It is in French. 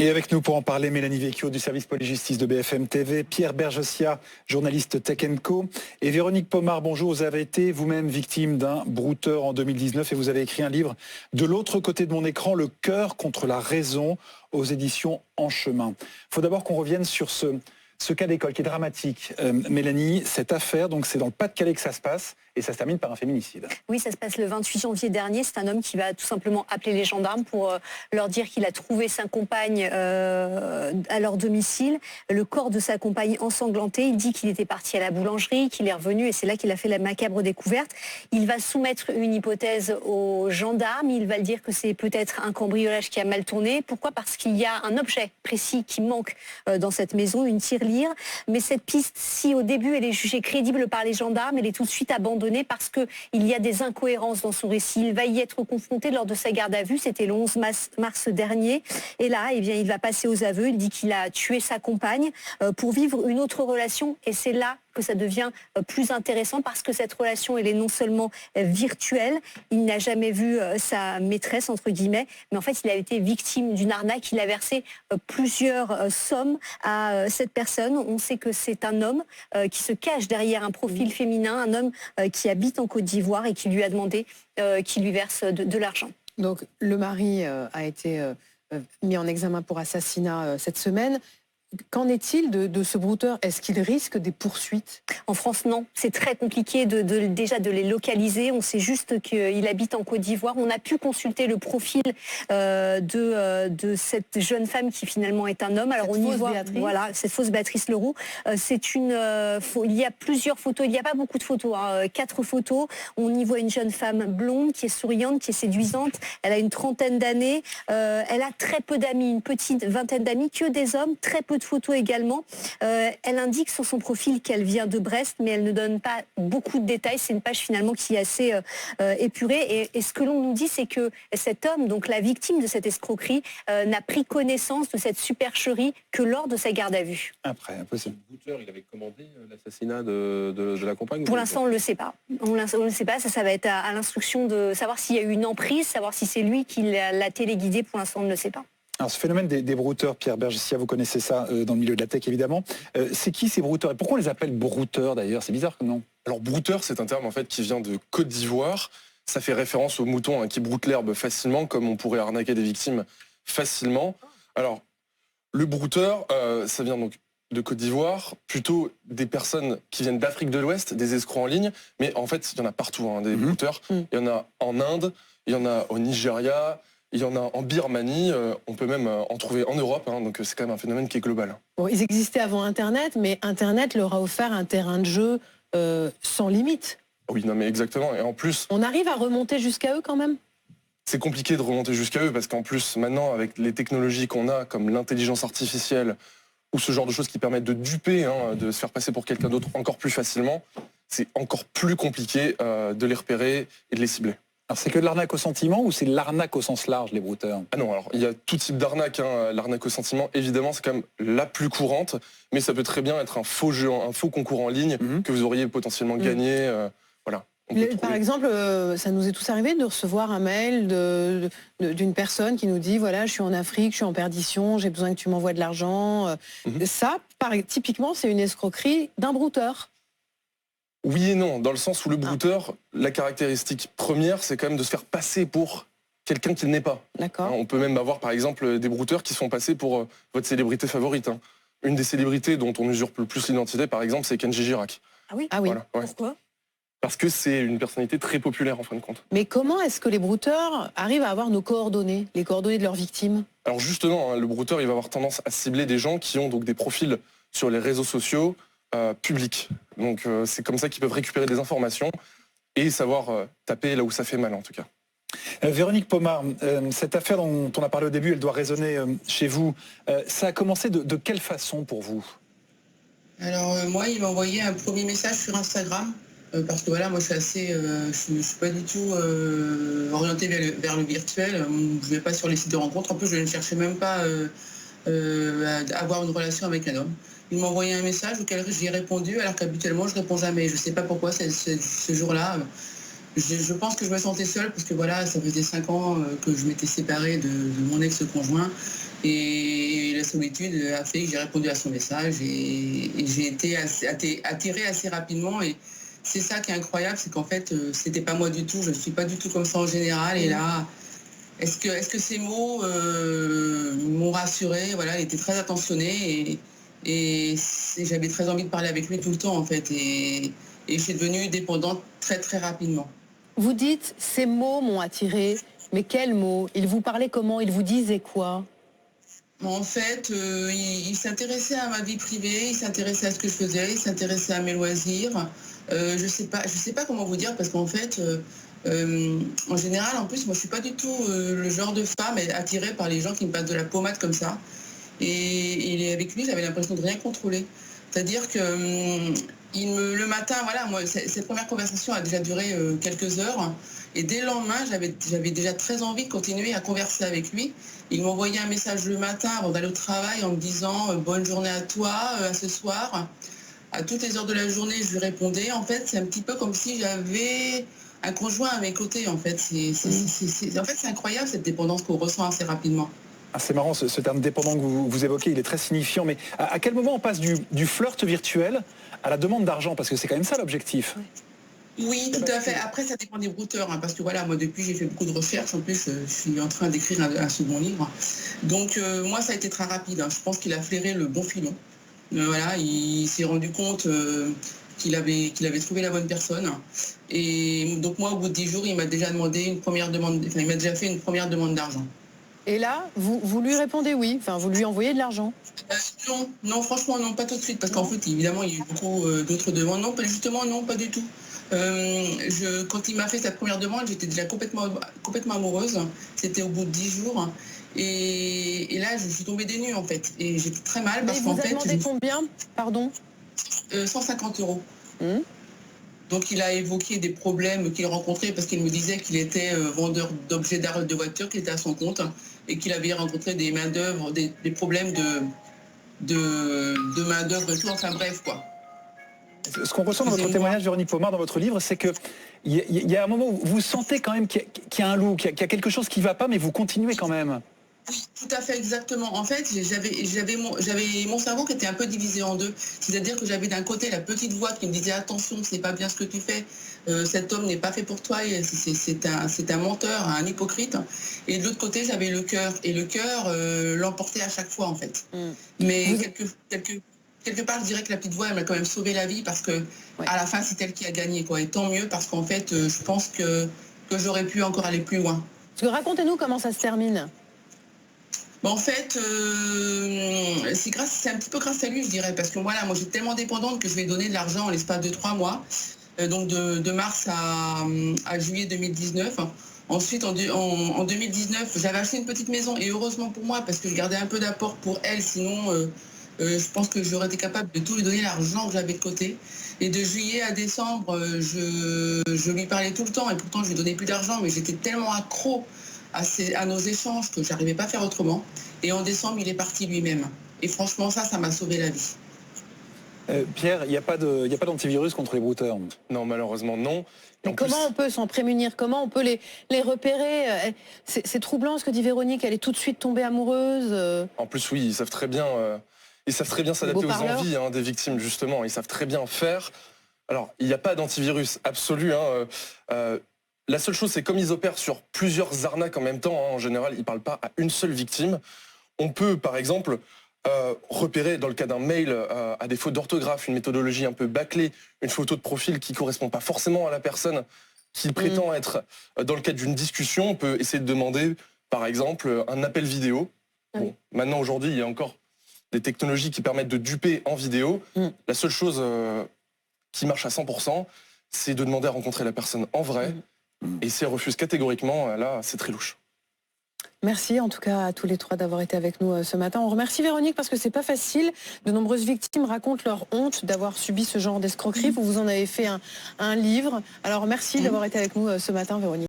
Et avec nous pour en parler, Mélanie Vecchio du service police-justice de BFM TV, Pierre Bergessia, journaliste Tech & Co, et Véronique Pomar. Bonjour, vous avez été vous-même victime d'un brouteur en 2019 et vous avez écrit un livre « De l'autre côté de mon écran, le cœur contre la raison » aux éditions En Chemin. Il faut d'abord qu'on revienne sur ce cas d'école qui est dramatique. Mélanie, cette affaire, donc c'est dans le Pas-de-Calais que ça se passe et ça se termine par un féminicide. Oui, ça se passe le 28 janvier dernier. C'est un homme qui va tout simplement appeler les gendarmes pour leur dire qu'il a trouvé sa compagne à leur domicile. Le corps de sa compagne ensanglanté. Il dit qu'il était parti à la boulangerie, qu'il est revenu et c'est là qu'il a fait la macabre découverte. Il va soumettre une hypothèse aux gendarmes. Il va le dire que c'est peut-être un cambriolage qui a mal tourné. Pourquoi ? Parce qu'il y a un objet précis qui manque dans cette maison, une tirelire. Mais cette piste, si au début elle est jugée crédible par les gendarmes, elle est tout de suite abandonnée parce qu'il y a des incohérences dans son récit. Il va y être confronté lors de sa garde à vue, c'était le 11 mars dernier. Et là, eh bien, il va passer aux aveux. Il dit qu'il a tué sa compagne pour vivre une autre relation. Et c'est là que ça devient plus intéressant parce que cette relation, elle est non seulement virtuelle, il n'a jamais vu sa maîtresse, entre guillemets, mais en fait, il a été victime d'une arnaque. Il a versé plusieurs sommes à cette personne. On sait que c'est un homme qui se cache derrière un profil féminin, un homme qui habite en Côte d'Ivoire et qui lui a demandé qu'il lui verse de l'argent. Donc, le mari a été mis en examen pour assassinat cette semaine. Qu'en est-il de ce brouteur ? Est-ce qu'il risque des poursuites ? En France, non. C'est très compliqué déjà de les localiser. On sait juste qu'il habite en Côte d'Ivoire. On a pu consulter le profil de cette jeune femme qui finalement est un homme. Alors on y voit, voilà, cette fausse Béatrice Leroux. Il y a plusieurs photos. Il n'y a pas beaucoup de photos, 4 photos. On y voit une jeune femme blonde qui est souriante, qui est séduisante. Elle a une trentaine d'années. Elle a très peu d'amis, une petite vingtaine d'amis, que des hommes, très peu de photos également. Elle indique sur son profil qu'elle vient de Brest, mais elle ne donne pas beaucoup de détails. C'est une page finalement qui est assez épurée. Et ce que l'on nous dit, c'est que cet homme, donc la victime de cette escroquerie, n'a pris connaissance de cette supercherie que lors de sa garde à vue. Après, impossible. Le brouteur, il avait commandé l'assassinat de la compagne. Pour l'instant, on ne le sait pas. On ne le sait pas. Ça va être à l'instruction de savoir s'il y a eu une emprise, savoir si c'est lui qui l'a téléguidé. Pour l'instant, on ne le sait pas. Alors ce phénomène des brouteurs, Pierre Bergessia, vous connaissez ça dans le milieu de la tech évidemment. C'est qui ces brouteurs et pourquoi on les appelle brouteurs d'ailleurs ? C'est bizarre, non ? Alors brouteur, c'est un terme en fait qui vient de Côte d'Ivoire. Ça fait référence aux moutons qui broutent l'herbe facilement, comme on pourrait arnaquer des victimes facilement. Alors le brouteur, ça vient donc de Côte d'Ivoire, plutôt des personnes qui viennent d'Afrique de l'Ouest, des escrocs en ligne, mais en fait il y en a partout, des brouteurs. Il y en a en Inde, il y en a au Nigeria. Il y en a en Birmanie, on peut même en trouver en Europe, donc c'est quand même un phénomène qui est global. Bon, ils existaient avant Internet, mais Internet leur a offert un terrain de jeu sans limite. Oui, non mais exactement, et en plus... On arrive à remonter jusqu'à eux quand même ? C'est compliqué de remonter jusqu'à eux, parce qu'en plus, maintenant, avec les technologies qu'on a, comme l'intelligence artificielle, ou ce genre de choses qui permettent de duper, de se faire passer pour quelqu'un d'autre encore plus facilement, c'est encore plus compliqué de les repérer et de les cibler. Alors c'est que de l'arnaque au sentiment ou c'est l'arnaque au sens large, les brouteurs ? Ah non, alors il y a tout type d'arnaque. L'arnaque au sentiment, évidemment, c'est quand même la plus courante, mais ça peut très bien être un faux jeu, un faux concours en ligne que vous auriez potentiellement gagné. Voilà. Par exemple, ça nous est tous arrivé de recevoir un mail d'une personne qui nous dit voilà, je suis en Afrique, je suis en perdition, j'ai besoin que tu m'envoies de l'argent. Ça, typiquement, c'est une escroquerie d'un brouteur. Oui et non, dans le sens où le brouteur, la caractéristique première, c'est quand même de se faire passer pour quelqu'un qu'il n'est pas. D'accord. On peut même avoir, par exemple, des brouteurs qui sont passés pour votre célébrité favorite. Une des célébrités dont on usurpe le plus l'identité, par exemple, c'est Kenji Girac. Ah oui, Voilà, ouais. Pourquoi ? Parce que c'est une personnalité très populaire, en fin de compte. Mais comment est-ce que les brouteurs arrivent à avoir nos coordonnées, les coordonnées de leurs victimes ? Alors justement, le brouteur, il va avoir tendance à cibler des gens qui ont donc des profils sur les réseaux sociaux, public. Donc c'est comme ça qu'ils peuvent récupérer des informations et savoir taper là où ça fait mal en tout cas. Véronique Pomar, cette affaire dont on a parlé au début, elle doit résonner chez vous. Ça a commencé de quelle façon pour vous ? Alors moi, il m'a envoyé un premier message sur Instagram parce que voilà, moi je suis pas du tout orientée vers le virtuel. Je vais pas sur les sites de rencontres. En plus, je ne cherchais même pas à avoir une relation avec un homme. Il m'a envoyé un message auquel j'ai répondu, alors qu'habituellement je réponds jamais. Je ne sais pas pourquoi ce jour-là. Je pense que je me sentais seule parce que voilà, ça faisait 5 ans que je m'étais séparée de mon ex-conjoint Et la solitude a fait que j'ai répondu à son message et j'ai été attirée assez rapidement. Et c'est ça qui est incroyable, c'est qu'en fait, c'était pas moi du tout. Je ne suis pas du tout comme ça en général. Et là, est-ce que ces mots m'ont rassurée? Voilà, il était très attentionné et j'avais très envie de parler avec lui tout le temps en fait. Et je suis devenue dépendante très très rapidement. Vous dites, ces mots m'ont attiré, mais quels mots? Il vous parlait comment? Il vous disait quoi? En fait, il s'intéressait à ma vie privée, il s'intéressait à ce que je faisais, il s'intéressait à mes loisirs. Je sais pas comment vous dire parce qu'en fait, en général, en plus, moi, je suis pas du tout le genre de femme attirée par les gens qui me passent de la pommade comme ça. Et avec lui, j'avais l'impression de rien contrôler. C'est-à-dire que le matin, voilà, moi, cette première conversation a déjà duré quelques heures. Et dès le lendemain, j'avais déjà très envie de continuer à converser avec lui. Il m'envoyait un message le matin avant d'aller au travail en me disant bonne journée à toi, à ce soir. À toutes les heures de la journée, je lui répondais. En fait, c'est un petit peu comme si j'avais un conjoint à mes côtés. En fait, c'est incroyable cette dépendance qu'on ressent assez rapidement. Ah, c'est marrant, ce terme dépendant que vous évoquez, il est très signifiant. Mais à quel moment on passe du flirt virtuel à la demande d'argent? Parce que c'est quand même ça l'objectif. Oui, tout à fait. Après, ça dépend des brouteurs, hein, parce que voilà, moi depuis, j'ai fait beaucoup de recherches. En plus, je suis en train d'écrire un second livre. Donc, moi, ça a été très rapide. Hein. Je pense qu'il a flairé le bon filon. Voilà, il s'est rendu compte qu'il avait trouvé la bonne personne. Et donc, moi, au bout de 10 jours, il m'a déjà demandé il m'a déjà fait une première demande d'argent. Et là, vous lui répondez oui, enfin vous lui envoyez de l'argent? Non, franchement, non, pas tout de suite, parce qu'en fait, évidemment, il y a eu beaucoup d'autres demandes. Non, justement, non, pas du tout. Quand il m'a fait cette première demande, j'étais déjà complètement amoureuse. C'était au bout de 10 jours. Et là, je suis tombée des nues, en fait. Et j'étais très mal, parce qu'en fait... Mais vous avez demandé combien, pardon? 150 €. Donc il a évoqué des problèmes qu'il rencontrait parce qu'il me disait qu'il était vendeur d'objets d'art de voiture, qu'il était à son compte et qu'il avait rencontré des main-d'œuvre, des problèmes de main-d'œuvre et tout, enfin bref quoi. Ce qu'on ressent dans votre témoignage, Véronique Pomar, dans votre livre, c'est qu'il y a un moment où vous sentez quand même qu'il y a un loup, qu'il y a quelque chose qui ne va pas, mais vous continuez quand même. Oui, tout à fait, exactement. En fait, j'avais mon cerveau qui était un peu divisé en deux. C'est-à-dire que j'avais d'un côté la petite voix qui me disait attention, c'est pas bien ce que tu fais, cet homme n'est pas fait pour toi, c'est un menteur, un hypocrite. Et de l'autre côté, j'avais le cœur. Et le cœur l'emportait à chaque fois, en fait. Mais quelque part, je dirais que la petite voix, elle m'a quand même sauvé la vie parce que à la fin, c'est elle qui a gagné, quoi. Et tant mieux parce qu'en fait, je pense que j'aurais pu encore aller plus loin. Racontez-nous comment ça se termine. En fait, c'est un petit peu grâce à lui, je dirais, parce que voilà, moi, j'étais tellement dépendante que je lui ai donné de l'argent en l'espace de 3 mois, donc de mars à juillet 2019. Ensuite, en 2019, j'avais acheté une petite maison, et heureusement pour moi, parce que je gardais un peu d'apport pour elle, sinon, je pense que j'aurais été capable de tout lui donner l'argent que j'avais de côté. Et de juillet à décembre, je lui parlais tout le temps, et pourtant, je lui donnais plus d'argent, mais j'étais tellement accro à nos échanges que j'arrivais pas à faire autrement. Et en décembre, il est parti lui-même. Et franchement, ça m'a sauvé la vie. Pierre, il n'y a pas d'antivirus contre les brouteurs? Non, malheureusement, non. Mais comment on peut s'en prémunir? Comment on peut les repérer? C'est troublant ce que dit Véronique, elle est tout de suite tombée amoureuse. En plus, oui, ils savent très bien s'adapter aux envies des victimes, justement. Ils savent très bien faire. Alors, il n'y a pas d'antivirus absolu. La seule chose, c'est comme ils opèrent sur plusieurs arnaques en même temps, en général, ils ne parlent pas à une seule victime. On peut, par exemple, repérer, dans le cas d'un mail, à défaut d'orthographe, une méthodologie un peu bâclée, une photo de profil qui ne correspond pas forcément à la personne qu'il prétend être. Dans le cadre d'une discussion, on peut essayer de demander, par exemple, un appel vidéo. Bon, maintenant, aujourd'hui, il y a encore des technologies qui permettent de duper en vidéo. La seule chose qui marche à 100%, c'est de demander à rencontrer la personne en vrai. Et si elle refuse catégoriquement, là, c'est très louche. Merci en tout cas à tous les trois d'avoir été avec nous ce matin. On remercie Véronique parce que c'est pas facile. De nombreuses victimes racontent leur honte d'avoir subi ce genre d'escroquerie. Vous en avez fait un livre. Alors merci d'avoir été avec nous ce matin, Véronique.